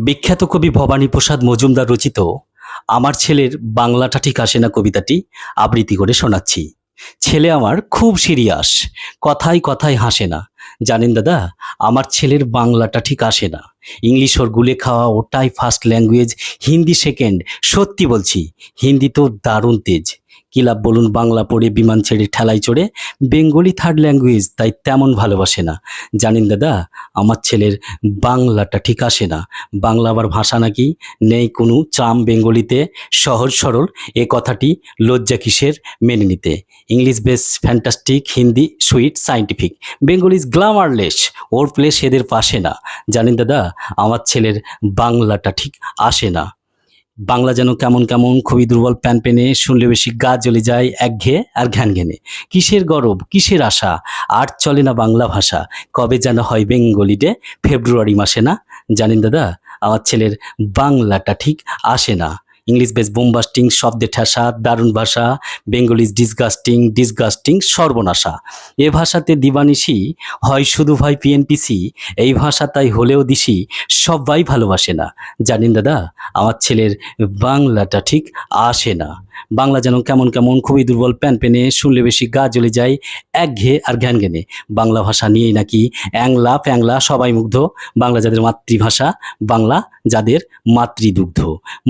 বিখ্যাত কবি ভবানীপ্রসাদ মজুমদার রচিত আমার ছেলের বাংলাটা ঠিক আসে না কবিতাটি আবৃত্তি করে শোনাচ্ছি। ছেলে আমার খুব সিরিয়াস, কথায় কথায় হাসে না। জানেন দাদা, আমার ছেলের বাংলাটা ঠিক আসে না। ইংলিশ ওর গুলে খাওয়া, ওটাই ফার্স্ট ল্যাঙ্গুয়েজ, হিন্দি সেকেন্ড। সত্যি বলছি, হিন্দি তো দারুণ তেজ। কি লাভ বলুন, বাংলা পড়ে বিমান ছেড়ে ঠেলায় চড়ে। বেঙ্গলি থার্ড ল্যাঙ্গুয়েজ, তাই তেমন ভালোবাসে না। জানেন দাদা, আমার ছেলের বাংলাটা ঠিক আসে না। বাংলা আবার ভাষা নাকি, নেই কোনো চাম বেঙ্গলিতে। সহজ সরল এ কথাটি লজ্জা কিসের মেনে নিতে। ইংলিশ বেশ fantastic, Hindi sweet scientific, Bengal is glamourless, or place এদের পাশে না। জানেন দাদা, আমার ছেলের বাংলাটা ঠিক আসে না। বাংলা যেন কেমন কেমন, খুবই দুর্বল, প্যান পেনে, শুনলে বেশি গা জ্বলে যায়, একঘেয়ে আর ঘ্যান ঘেনে। কিসের গরব, কিসের আশা, আর চলে না বাংলা ভাষা। কবে যেন হয় বেঙ্গলি ডে, ফেব্রুয়ারি মাসে না। জানেন দাদা, আমার ছেলের বাংলাটা ঠিক আসে না। ইংলিশ বেশ বোমবাস্টিং, শব্দে ঠেসা, দারুণ ভাষা। বেঙ্গল ইজ ডিসগাস্টিং, ডিসগাস্টিং, সর্বনাশা। এ ভাষাতে দিবানিশি হয় শুধু ভাই পিএনপিসি। এই ভাষা তাই হলেও দিশি, সবাই ভালোবাসে না। জানেন দাদা, আমার ছেলের বাংলাটা ঠিক আসে না। বাংলা যেন কেমন কেমন, খুবই দুর্বল, প্যান পেনে, শুনলে বেশি গা জ্বলে যায়, একঘেয়ে আর ঘ্যান ঘেনে। বাংলা ভাষা নিয়েই নাকি অ্যাংলা প্যাংলা সবাই মুগ্ধ। বাংলা যাদের মাতৃভাষা, বাংলা যাদের মাতৃদুগ্ধ।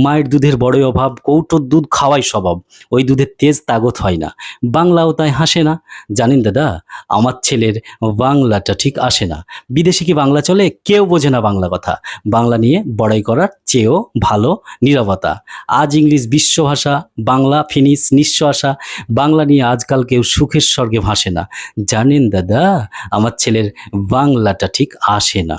মায়ের দুধের বড়ই অভাব, কৌটোর দুধ খাওয়াই স্বভাব। ওই দুধের তেজ তাগত হয় না, বাংলাও তাই হাসে না। জানেন দাদা, আমার ছেলের বাংলাটা ঠিক আসে না। বিদেশে কি বাংলা চলে? কেউ বোঝে না বাংলা কথা। বাংলা নিয়ে বড়াই করার চেয়েও ভালো নীরবতা। আজ ইংলিশ বিশ্বভাষা, বাংলা ফিনিশ নিঃস্ব আশা। বাংলা নিয়ে আজকাল কেউ সুখের স্বর্গে ভাসে না। জানেন দাদা, আমার ছেলের বাংলাটা ঠিক আসে না।